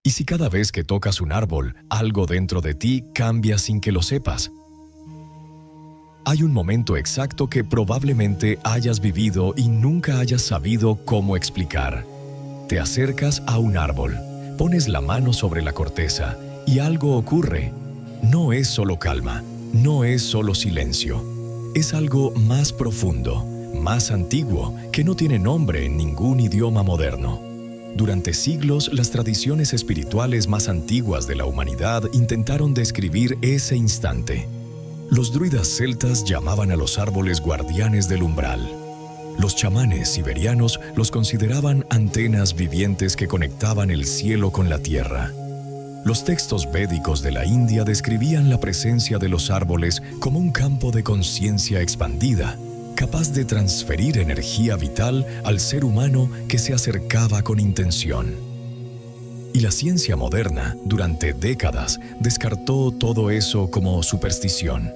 ¿Y si cada vez que tocas un árbol, algo dentro de ti cambia sin que lo sepas? Hay un momento exacto que probablemente hayas vivido y nunca hayas sabido cómo explicar. Te acercas a un árbol, pones la mano sobre la corteza y algo ocurre. No es solo calma, no es solo silencio. Es algo más profundo, más antiguo, que no tiene nombre en ningún idioma moderno. Durante siglos, las tradiciones espirituales más antiguas de la humanidad intentaron describir ese instante. Los druidas celtas llamaban a los árboles guardianes del umbral. Los chamanes siberianos los consideraban antenas vivientes que conectaban el cielo con la tierra. Los textos védicos de la India describían la presencia de los árboles como un campo de conciencia expandida, capaz de transferir energía vital al ser humano que se acercaba con intención. Y la ciencia moderna, durante décadas, descartó todo eso como superstición.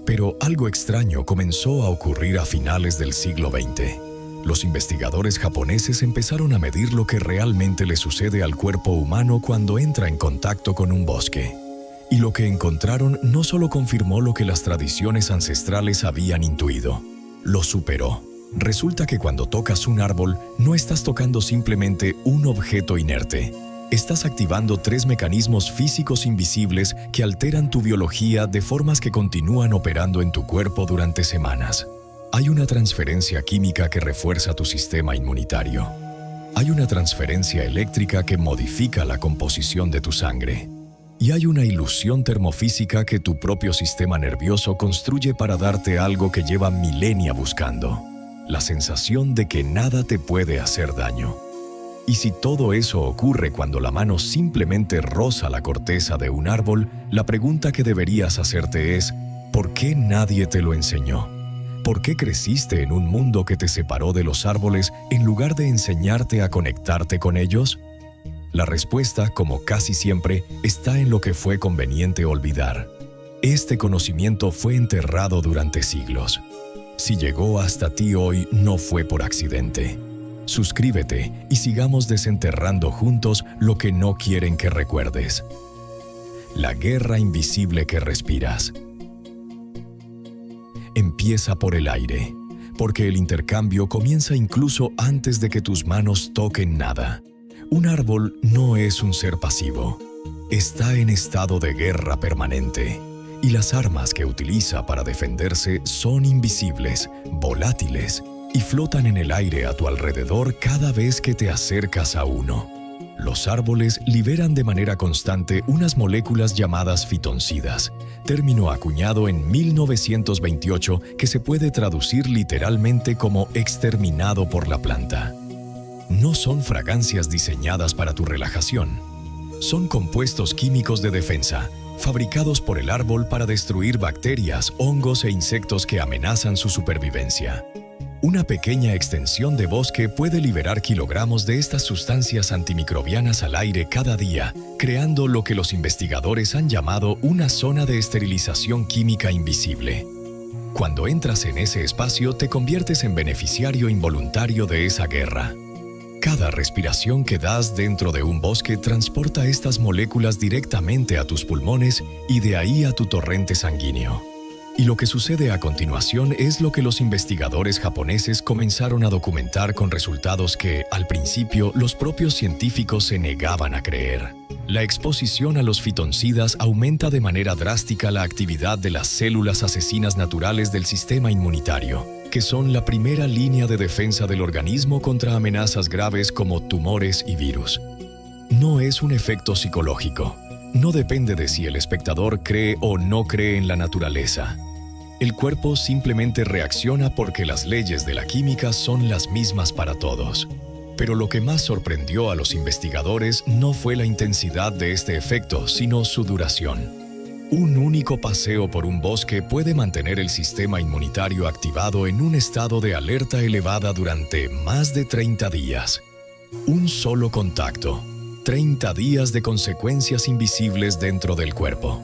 Pero algo extraño comenzó a ocurrir a finales del siglo XX. Los investigadores japoneses empezaron a medir lo que realmente le sucede al cuerpo humano cuando entra en contacto con un bosque. Y lo que encontraron no solo confirmó lo que las tradiciones ancestrales habían intuido, lo superó. Resulta que cuando tocas un árbol, no estás tocando simplemente un objeto inerte. Estás activando 3 mecanismos físicos invisibles que alteran tu biología de formas que continúan operando en tu cuerpo durante semanas. Hay una transferencia química que refuerza tu sistema inmunitario. Hay una transferencia eléctrica que modifica la composición de tu sangre. Y hay una ilusión termofísica que tu propio sistema nervioso construye para darte algo que lleva milenia buscando: la sensación de que nada te puede hacer daño. Y si todo eso ocurre cuando la mano simplemente roza la corteza de un árbol, la pregunta que deberías hacerte es: ¿por qué nadie te lo enseñó? ¿Por qué creciste en un mundo que te separó de los árboles en lugar de enseñarte a conectarte con ellos? La respuesta, como casi siempre, está en lo que fue conveniente olvidar. Este conocimiento fue enterrado durante siglos. Si llegó hasta ti hoy, no fue por accidente. Suscríbete y sigamos desenterrando juntos lo que no quieren que recuerdes. La guerra invisible que respiras. Empieza por el aire, porque el intercambio comienza incluso antes de que tus manos toquen nada. Un árbol no es un ser pasivo. Está en estado de guerra permanente. Y las armas que utiliza para defenderse son invisibles, volátiles, y flotan en el aire a tu alrededor cada vez que te acercas a uno. Los árboles liberan de manera constante unas moléculas llamadas fitoncidas, término acuñado en 1928 que se puede traducir literalmente como exterminado por la planta. No son fragancias diseñadas para tu relajación. Son compuestos químicos de defensa, fabricados por el árbol para destruir bacterias, hongos e insectos que amenazan su supervivencia. Una pequeña extensión de bosque puede liberar kilogramos de estas sustancias antimicrobianas al aire cada día, creando lo que los investigadores han llamado una zona de esterilización química invisible. Cuando entras en ese espacio, te conviertes en beneficiario involuntario de esa guerra. Cada respiración que das dentro de un bosque transporta estas moléculas directamente a tus pulmones y de ahí a tu torrente sanguíneo. Y lo que sucede a continuación es lo que los investigadores japoneses comenzaron a documentar con resultados que, al principio, los propios científicos se negaban a creer. La exposición a los fitoncidas aumenta de manera drástica la actividad de las células asesinas naturales del sistema inmunitario, que son la primera línea de defensa del organismo contra amenazas graves como tumores y virus. No es un efecto psicológico. No depende de si el espectador cree o no cree en la naturaleza. El cuerpo simplemente reacciona porque las leyes de la química son las mismas para todos. Pero lo que más sorprendió a los investigadores no fue la intensidad de este efecto, sino su duración. Un único paseo por un bosque puede mantener el sistema inmunitario activado en un estado de alerta elevada durante más de 30 días. Un solo contacto. 30 días de consecuencias invisibles dentro del cuerpo.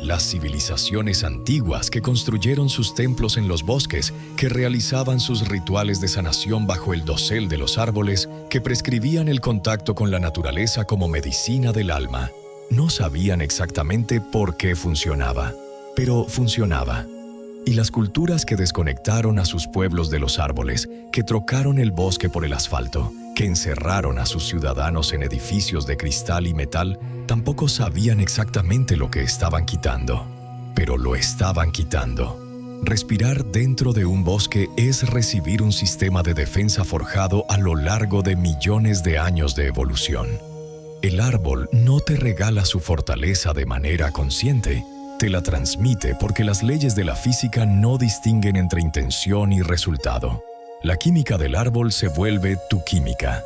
Las civilizaciones antiguas que construyeron sus templos en los bosques, que realizaban sus rituales de sanación bajo el dosel de los árboles, que prescribían el contacto con la naturaleza como medicina del alma. No sabían exactamente por qué funcionaba, pero funcionaba. Y las culturas que desconectaron a sus pueblos de los árboles, que trocaron el bosque por el asfalto, que encerraron a sus ciudadanos en edificios de cristal y metal, tampoco sabían exactamente lo que estaban quitando. Pero lo estaban quitando. Respirar dentro de un bosque es recibir un sistema de defensa forjado a lo largo de millones de años de evolución. El árbol no te regala su fortaleza de manera consciente, te la transmite porque las leyes de la física no distinguen entre intención y resultado. La química del árbol se vuelve tu química,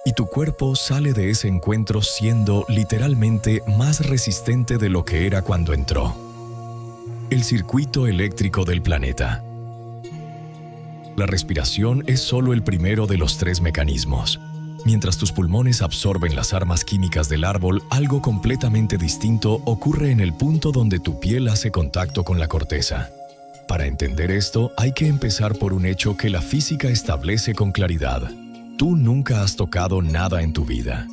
y tu cuerpo sale de ese encuentro siendo literalmente más resistente de lo que era cuando entró. El circuito eléctrico del planeta. La respiración es solo el primero de los 3 mecanismos. Mientras tus pulmones absorben las armas químicas del árbol, algo completamente distinto ocurre en el punto donde tu piel hace contacto con la corteza. Para entender esto, hay que empezar por un hecho que la física establece con claridad. Tú nunca has tocado nada en tu vida.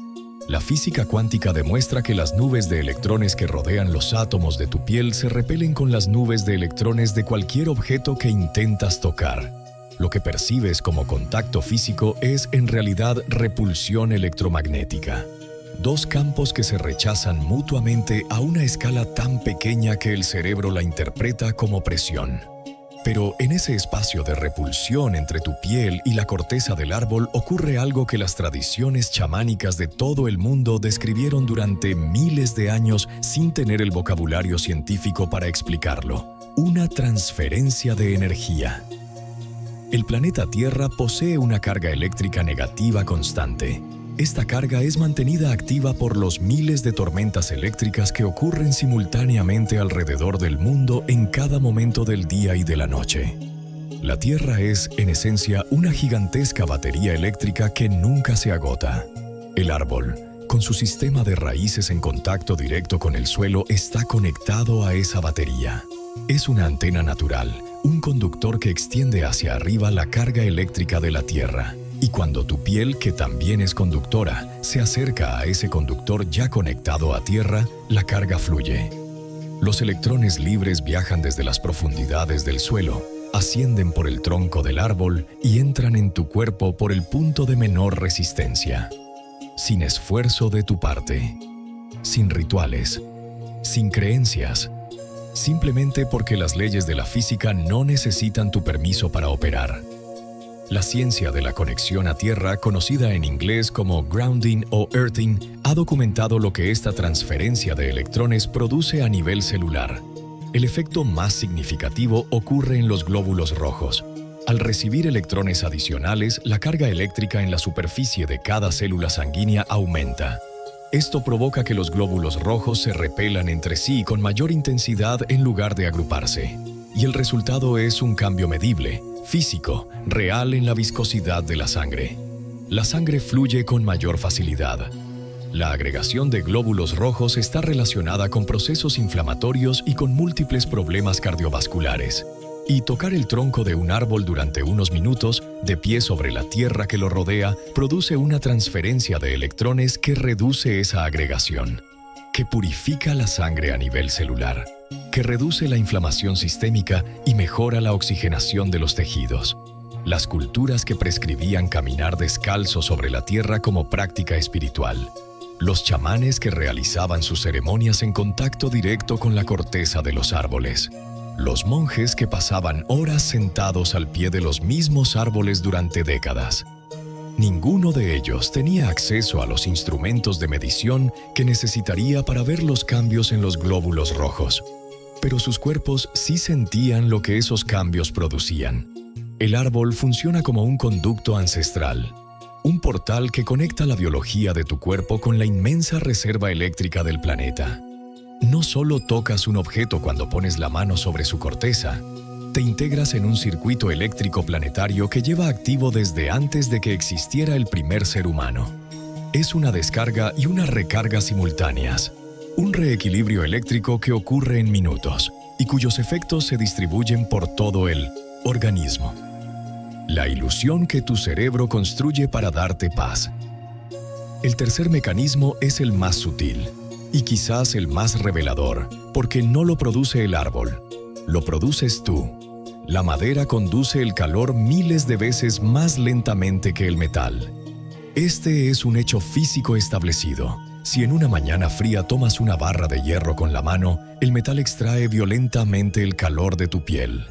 La física cuántica demuestra que las nubes de electrones que rodean los átomos de tu piel se repelen con las nubes de electrones de cualquier objeto que intentas tocar. Lo que percibes como contacto físico es en realidad repulsión electromagnética. 2 campos que se rechazan mutuamente a una escala tan pequeña que el cerebro la interpreta como presión. Pero en ese espacio de repulsión entre tu piel y la corteza del árbol ocurre algo que las tradiciones chamánicas de todo el mundo describieron durante miles de años sin tener el vocabulario científico para explicarlo. Una transferencia de energía. El planeta Tierra posee una carga eléctrica negativa constante. Esta carga es mantenida activa por los miles de tormentas eléctricas que ocurren simultáneamente alrededor del mundo en cada momento del día y de la noche. La Tierra es, en esencia, una gigantesca batería eléctrica que nunca se agota. El árbol, con su sistema de raíces en contacto directo con el suelo, está conectado a esa batería. Es una antena natural, un conductor que extiende hacia arriba la carga eléctrica de la Tierra. Y cuando tu piel, que también es conductora, se acerca a ese conductor ya conectado a Tierra, la carga fluye. Los electrones libres viajan desde las profundidades del suelo, ascienden por el tronco del árbol y entran en tu cuerpo por el punto de menor resistencia. Sin esfuerzo de tu parte, sin rituales, sin creencias, simplemente porque las leyes de la física no necesitan tu permiso para operar. La ciencia de la conexión a Tierra, conocida en inglés como grounding o earthing, ha documentado lo que esta transferencia de electrones produce a nivel celular. El efecto más significativo ocurre en los glóbulos rojos. Al recibir electrones adicionales, la carga eléctrica en la superficie de cada célula sanguínea aumenta. Esto provoca que los glóbulos rojos se repelan entre sí con mayor intensidad en lugar de agruparse. Y el resultado es un cambio medible, físico, real en la viscosidad de la sangre. La sangre fluye con mayor facilidad. La agregación de glóbulos rojos está relacionada con procesos inflamatorios y con múltiples problemas cardiovasculares. Y tocar el tronco de un árbol durante unos minutos, de pie sobre la tierra que lo rodea, produce una transferencia de electrones que reduce esa agregación, que purifica la sangre a nivel celular, que reduce la inflamación sistémica y mejora la oxigenación de los tejidos. Las culturas que prescribían caminar descalzo sobre la tierra como práctica espiritual. Los chamanes que realizaban sus ceremonias en contacto directo con la corteza de los árboles. Los monjes que pasaban horas sentados al pie de los mismos árboles durante décadas. Ninguno de ellos tenía acceso a los instrumentos de medición que necesitaría para ver los cambios en los glóbulos rojos. Pero sus cuerpos sí sentían lo que esos cambios producían. El árbol funciona como un conducto ancestral, un portal que conecta la biología de tu cuerpo con la inmensa reserva eléctrica del planeta. No solo tocas un objeto cuando pones la mano sobre su corteza, te integras en un circuito eléctrico planetario que lleva activo desde antes de que existiera el primer ser humano. Es una descarga y una recarga simultáneas, un reequilibrio eléctrico que ocurre en minutos y cuyos efectos se distribuyen por todo el organismo. La ilusión que tu cerebro construye para darte paz. El tercer mecanismo es el más sutil y quizás el más revelador, porque no lo produce el árbol, lo produces tú. La madera conduce el calor miles de veces más lentamente que el metal. Este es un hecho físico establecido. Si en una mañana fría tomas una barra de hierro con la mano, el metal extrae violentamente el calor de tu piel.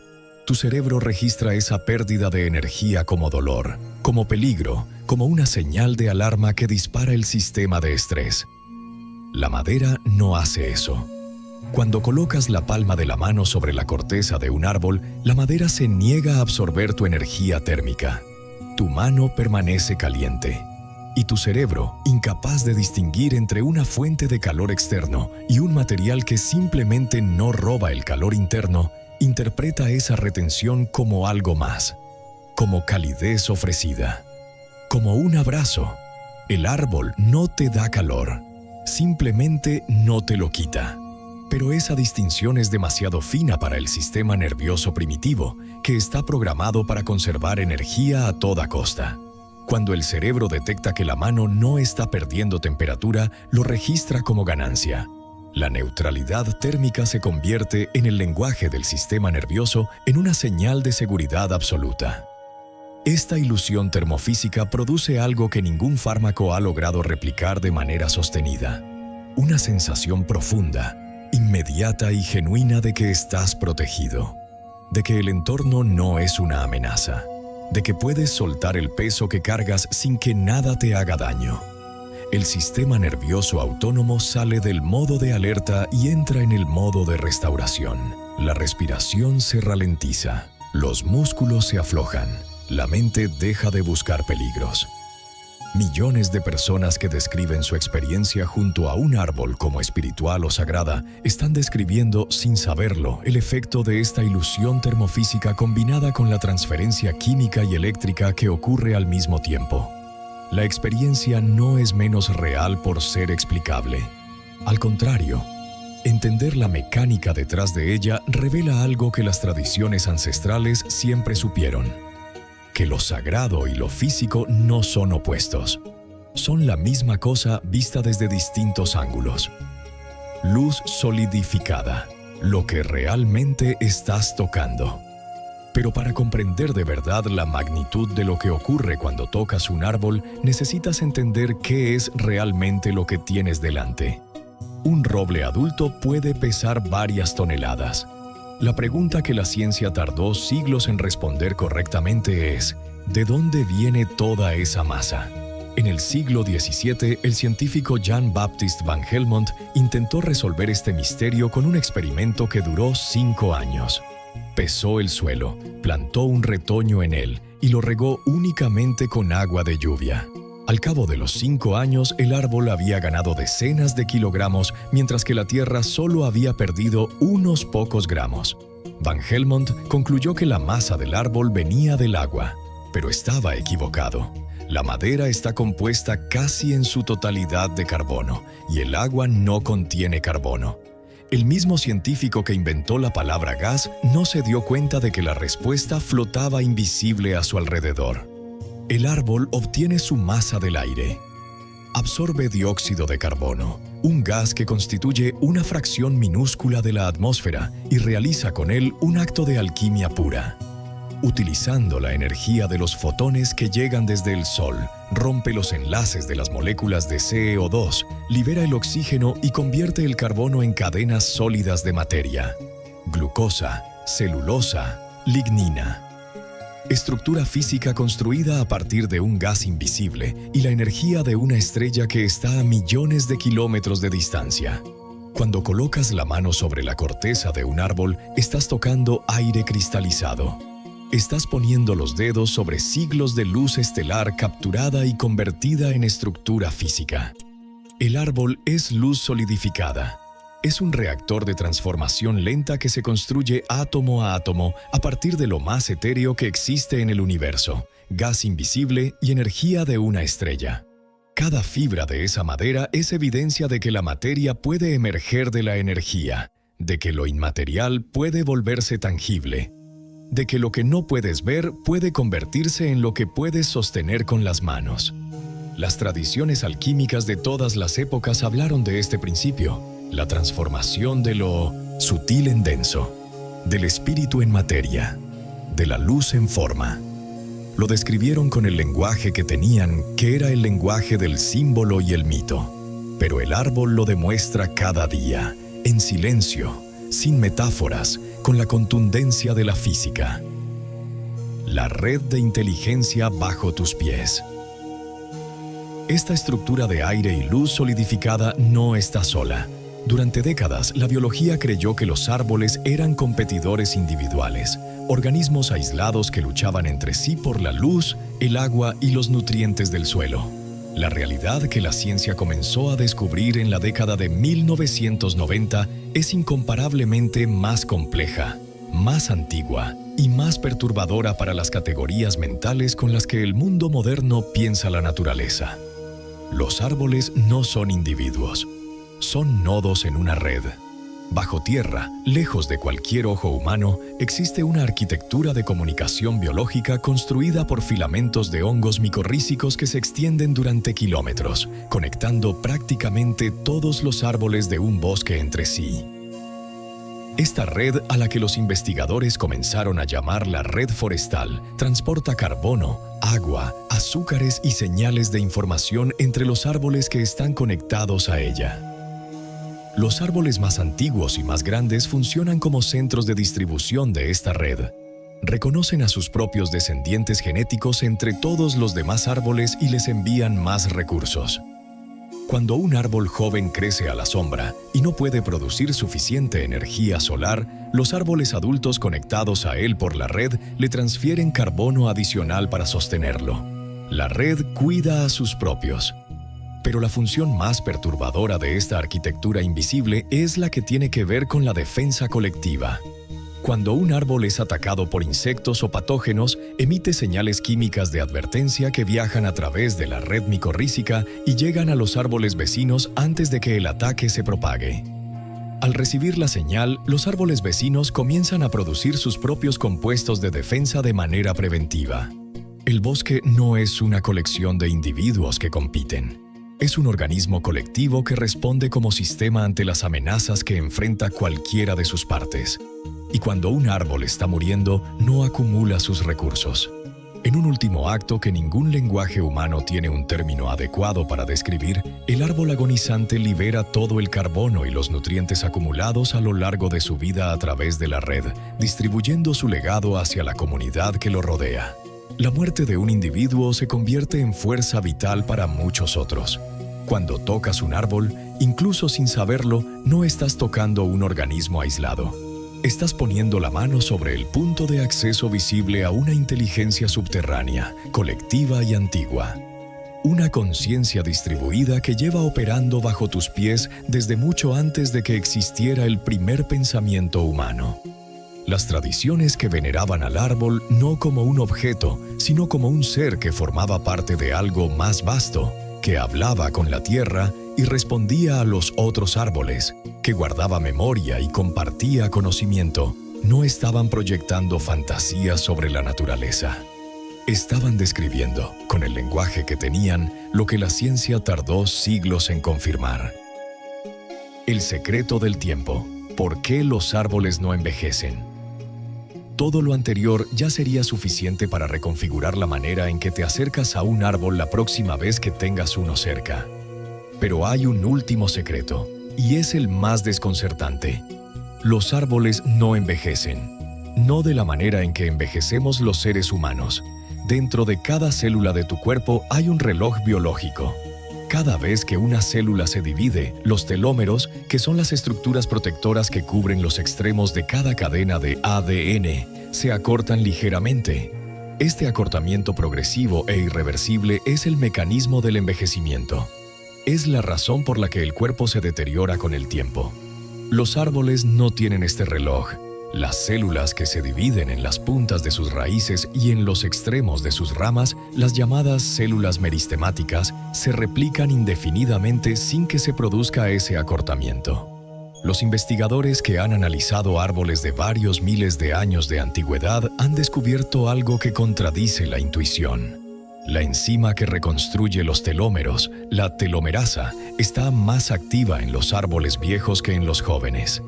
Tu cerebro registra esa pérdida de energía como dolor, como peligro, como una señal de alarma que dispara el sistema de estrés. La madera no hace eso. Cuando colocas la palma de la mano sobre la corteza de un árbol, la madera se niega a absorber tu energía térmica. Tu mano permanece caliente. Y tu cerebro, incapaz de distinguir entre una fuente de calor externo y un material que simplemente no roba el calor interno, interpreta esa retención como algo más, como calidez ofrecida, como un abrazo. El árbol no te da calor, simplemente no te lo quita. Pero esa distinción es demasiado fina para el sistema nervioso primitivo, que está programado para conservar energía a toda costa. Cuando el cerebro detecta que la mano no está perdiendo temperatura, lo registra como ganancia. La neutralidad térmica se convierte en el lenguaje del sistema nervioso en una señal de seguridad absoluta. Esta ilusión termofísica produce algo que ningún fármaco ha logrado replicar de manera sostenida. Una sensación profunda, inmediata y genuina de que estás protegido, de que el entorno no es una amenaza, de que puedes soltar el peso que cargas sin que nada te haga daño. El sistema nervioso autónomo sale del modo de alerta y entra en el modo de restauración. La respiración se ralentiza, los músculos se aflojan, la mente deja de buscar peligros. Millones de personas que describen su experiencia junto a un árbol como espiritual o sagrada están describiendo, sin saberlo, el efecto de esta ilusión termofísica combinada con la transferencia química y eléctrica que ocurre al mismo tiempo. La experiencia no es menos real por ser explicable. Al contrario, entender la mecánica detrás de ella revela algo que las tradiciones ancestrales siempre supieron: que lo sagrado y lo físico no son opuestos. Son la misma cosa vista desde distintos ángulos. Luz solidificada, lo que realmente estás tocando. Pero para comprender de verdad la magnitud de lo que ocurre cuando tocas un árbol, necesitas entender qué es realmente lo que tienes delante. Un roble adulto puede pesar varias toneladas. La pregunta que la ciencia tardó siglos en responder correctamente es: ¿de dónde viene toda esa masa? En el siglo XVII, el científico Jan-Baptist van Helmont intentó resolver este misterio con un experimento que duró 5 años. Pesó el suelo, plantó un retoño en él y lo regó únicamente con agua de lluvia. Al cabo de los 5 años, el árbol había ganado decenas de kilogramos, mientras que la tierra solo había perdido unos pocos gramos. Van Helmont concluyó que la masa del árbol venía del agua, pero estaba equivocado. La madera está compuesta casi en su totalidad de carbono, y el agua no contiene carbono. El mismo científico que inventó la palabra gas no se dio cuenta de que la respuesta flotaba invisible a su alrededor. El árbol obtiene su masa del aire. Absorbe dióxido de carbono, un gas que constituye una fracción minúscula de la atmósfera, y realiza con él un acto de alquimia pura. Utilizando la energía de los fotones que llegan desde el Sol, rompe los enlaces de las moléculas de CO2, libera el oxígeno y convierte el carbono en cadenas sólidas de materia: glucosa, celulosa, lignina. Estructura física construida a partir de un gas invisible y la energía de una estrella que está a millones de kilómetros de distancia. Cuando colocas la mano sobre la corteza de un árbol, estás tocando aire cristalizado. Estás poniendo los dedos sobre siglos de luz estelar capturada y convertida en estructura física. El árbol es luz solidificada. Es un reactor de transformación lenta que se construye átomo a átomo a partir de lo más etéreo que existe en el universo: gas invisible y energía de una estrella. Cada fibra de esa madera es evidencia de que la materia puede emerger de la energía, de que lo inmaterial puede volverse tangible. de que lo que no puedes ver puede convertirse en lo que puedes sostener con las manos. Las tradiciones alquímicas de todas las épocas hablaron de este principio, la transformación de lo sutil en denso, del espíritu en materia, de la luz en forma. Lo describieron con el lenguaje que tenían, que era el lenguaje del símbolo y el mito. Pero el árbol lo demuestra cada día, en silencio, sin metáforas, con la contundencia de la física. La red de inteligencia bajo tus pies. Esta estructura de aire y luz solidificada no está sola. Durante décadas, la biología creyó que los árboles eran competidores individuales, organismos aislados que luchaban entre sí por la luz, el agua y los nutrientes del suelo. La realidad que la ciencia comenzó a descubrir en la década de 1990 es incomparablemente más compleja, más antigua y más perturbadora para las categorías mentales con las que el mundo moderno piensa la naturaleza. Los árboles no son individuos, son nodos en una red. Bajo tierra, lejos de cualquier ojo humano, existe una arquitectura de comunicación biológica construida por filamentos de hongos micorrízicos que se extienden durante kilómetros, conectando prácticamente todos los árboles de un bosque entre sí. Esta red, a la que los investigadores comenzaron a llamar la red forestal, transporta carbono, agua, azúcares y señales de información entre los árboles que están conectados a ella. Los árboles más antiguos y más grandes funcionan como centros de distribución de esta red. Reconocen a sus propios descendientes genéticos entre todos los demás árboles y les envían más recursos. Cuando un árbol joven crece a la sombra y no puede producir suficiente energía solar, los árboles adultos conectados a él por la red le transfieren carbono adicional para sostenerlo. La red cuida a sus propios. Pero la función más perturbadora de esta arquitectura invisible es la que tiene que ver con la defensa colectiva. Cuando un árbol es atacado por insectos o patógenos, emite señales químicas de advertencia que viajan a través de la red micorrízica y llegan a los árboles vecinos antes de que el ataque se propague. Al recibir la señal, los árboles vecinos comienzan a producir sus propios compuestos de defensa de manera preventiva. El bosque no es una colección de individuos que compiten. Es un organismo colectivo que responde como sistema ante las amenazas que enfrenta cualquiera de sus partes. Y cuando un árbol está muriendo, no acumula sus recursos. En un último acto que ningún lenguaje humano tiene un término adecuado para describir, el árbol agonizante libera todo el carbono y los nutrientes acumulados a lo largo de su vida a través de la red, distribuyendo su legado hacia la comunidad que lo rodea. La muerte de un individuo se convierte en fuerza vital para muchos otros. Cuando tocas un árbol, incluso sin saberlo, no estás tocando un organismo aislado. Estás poniendo la mano sobre el punto de acceso visible a una inteligencia subterránea, colectiva y antigua. Una conciencia distribuida que lleva operando bajo tus pies desde mucho antes de que existiera el primer pensamiento humano. Las tradiciones que veneraban al árbol no como un objeto, sino como un ser que formaba parte de algo más vasto, que hablaba con la tierra y respondía a los otros árboles, que guardaba memoria y compartía conocimiento, no estaban proyectando fantasías sobre la naturaleza. Estaban describiendo, con el lenguaje que tenían, lo que la ciencia tardó siglos en confirmar. El secreto del tiempo. ¿Por qué los árboles no envejecen? Todo lo anterior ya sería suficiente para reconfigurar la manera en que te acercas a un árbol la próxima vez que tengas uno cerca. Pero hay un último secreto, y es el más desconcertante. Los árboles no envejecen, no de la manera en que envejecemos los seres humanos. Dentro de cada célula de tu cuerpo hay un reloj biológico. Cada vez que una célula se divide, los telómeros, que son las estructuras protectoras que cubren los extremos de cada cadena de ADN, se acortan ligeramente. Este acortamiento progresivo e irreversible es el mecanismo del envejecimiento. Es la razón por la que el cuerpo se deteriora con el tiempo. Los árboles no tienen este reloj. Las células que se dividen en las puntas de sus raíces y en los extremos de sus ramas, las llamadas células meristemáticas, se replican indefinidamente sin que se produzca ese acortamiento. Los investigadores que han analizado árboles de varios miles de años de antigüedad han descubierto algo que contradice la intuición. La enzima que reconstruye los telómeros, la telomerasa, está más activa en los árboles viejos que en los jóvenes.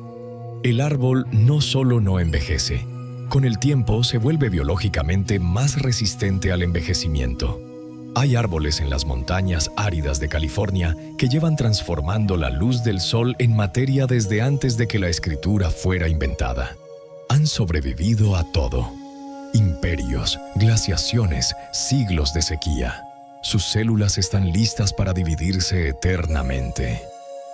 El árbol no solo no envejece, con el tiempo se vuelve biológicamente más resistente al envejecimiento. Hay árboles en las montañas áridas de California que llevan transformando la luz del sol en materia desde antes de que la escritura fuera inventada. Han sobrevivido a todo. Imperios, glaciaciones, siglos de sequía. Sus células están listas para dividirse eternamente.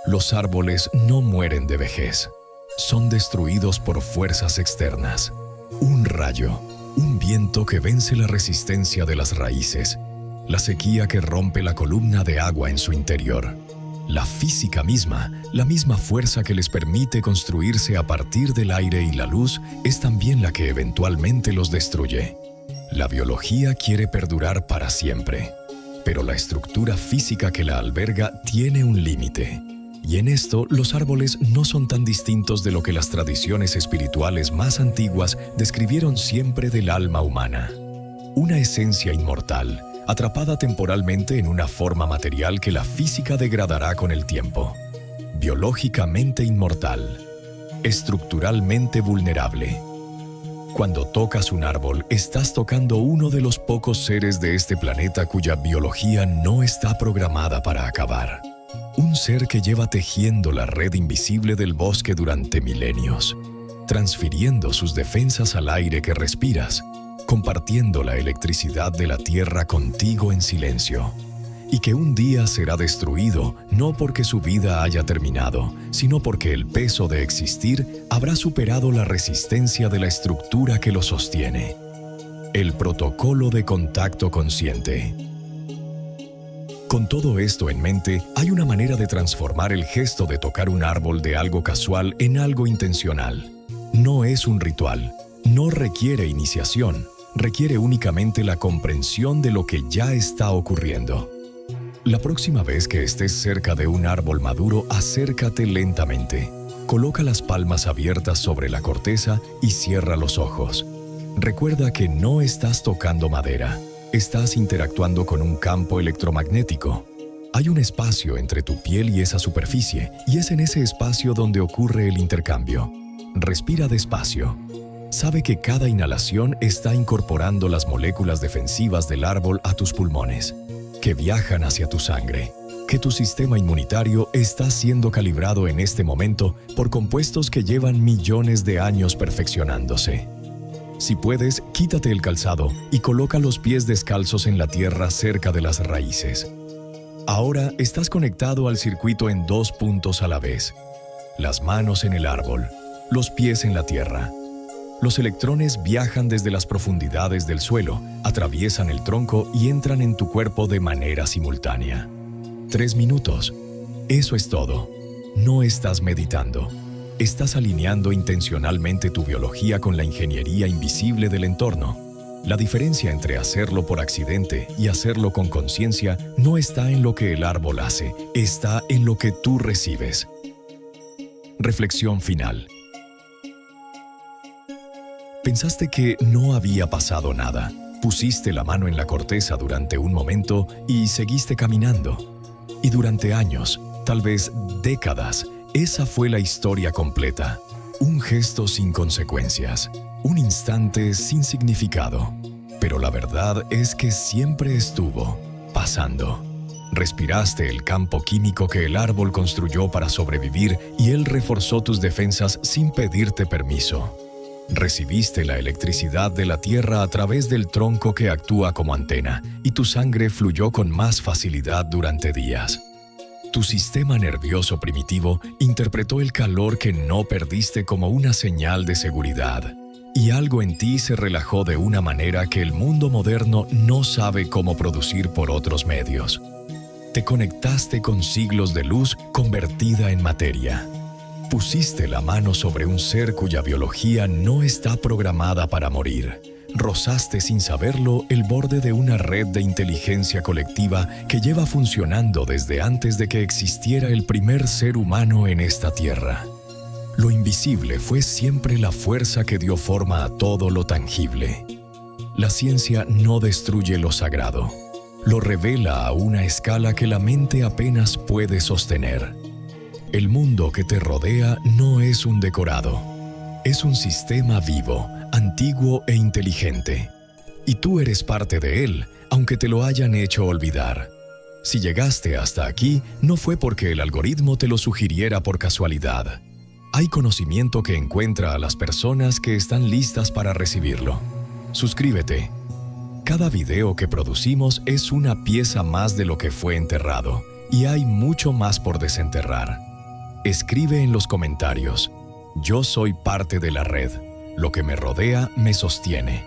Los árboles no mueren de vejez. Son destruidos por fuerzas externas. Un rayo, un viento que vence la resistencia de las raíces, la sequía que rompe la columna de agua en su interior. La física misma, la misma fuerza que les permite construirse a partir del aire y la luz, es también la que eventualmente los destruye. La biología quiere perdurar para siempre, pero la estructura física que la alberga tiene un límite. Y en esto, los árboles no son tan distintos de lo que las tradiciones espirituales más antiguas describieron siempre del alma humana. Una esencia inmortal, atrapada temporalmente en una forma material que la física degradará con el tiempo. Biológicamente inmortal, estructuralmente vulnerable. Cuando tocas un árbol, estás tocando uno de los pocos seres de este planeta cuya biología no está programada para acabar. Un ser que lleva tejiendo la red invisible del bosque durante milenios, transfiriendo sus defensas al aire que respiras, compartiendo la electricidad de la tierra contigo en silencio, y que un día será destruido no porque su vida haya terminado, sino porque el peso de existir habrá superado la resistencia de la estructura que lo sostiene. El protocolo de contacto consciente. Con todo esto en mente, hay una manera de transformar el gesto de tocar un árbol de algo casual en algo intencional. No es un ritual, no requiere iniciación, requiere únicamente la comprensión de lo que ya está ocurriendo. La próxima vez que estés cerca de un árbol maduro, acércate lentamente. Coloca las palmas abiertas sobre la corteza y cierra los ojos. Recuerda que no estás tocando madera. Estás interactuando con un campo electromagnético. Hay un espacio entre tu piel y esa superficie, y es en ese espacio donde ocurre el intercambio. Respira despacio. Sabe que cada inhalación está incorporando las moléculas defensivas del árbol a tus pulmones, que viajan hacia tu sangre, que tu sistema inmunitario está siendo calibrado en este momento por compuestos que llevan millones de años perfeccionándose. Si puedes, quítate el calzado y coloca los pies descalzos en la tierra cerca de las raíces. Ahora estás conectado al circuito en 2 puntos a la vez. Las manos en el árbol, los pies en la tierra. Los electrones viajan desde las profundidades del suelo, atraviesan el tronco y entran en tu cuerpo de manera simultánea. 3 minutos. Eso es todo. No estás meditando. Estás alineando intencionalmente tu biología con la ingeniería invisible del entorno. La diferencia entre hacerlo por accidente y hacerlo con conciencia no está en lo que el árbol hace, está en lo que tú recibes. Reflexión final. Pensaste que no había pasado nada. Pusiste la mano en la corteza durante un momento y seguiste caminando. Y durante años, tal vez décadas, esa fue la historia completa. Un gesto sin consecuencias, un instante sin significado. Pero la verdad es que siempre estuvo pasando. Respiraste el campo químico que el árbol construyó para sobrevivir y él reforzó tus defensas sin pedirte permiso. Recibiste la electricidad de la tierra a través del tronco que actúa como antena y tu sangre fluyó con más facilidad durante días. Tu sistema nervioso primitivo interpretó el calor que no perdiste como una señal de seguridad, y algo en ti se relajó de una manera que el mundo moderno no sabe cómo producir por otros medios. Te conectaste con siglos de luz convertida en materia. Pusiste la mano sobre un ser cuya biología no está programada para morir. Rozaste sin saberlo el borde de una red de inteligencia colectiva que lleva funcionando desde antes de que existiera el primer ser humano en esta tierra. Lo invisible fue siempre la fuerza que dio forma a todo lo tangible. La ciencia no destruye lo sagrado, lo revela a una escala que la mente apenas puede sostener. El mundo que te rodea no es un decorado, es un sistema vivo, antiguo e inteligente. Y tú eres parte de él, aunque te lo hayan hecho olvidar. Si llegaste hasta aquí, no fue porque el algoritmo te lo sugiriera por casualidad. Hay conocimiento que encuentra a las personas que están listas para recibirlo. Suscríbete. Cada video que producimos es una pieza más de lo que fue enterrado, y hay mucho más por desenterrar. Escribe en los comentarios: yo soy parte de la red. Lo que me rodea me sostiene.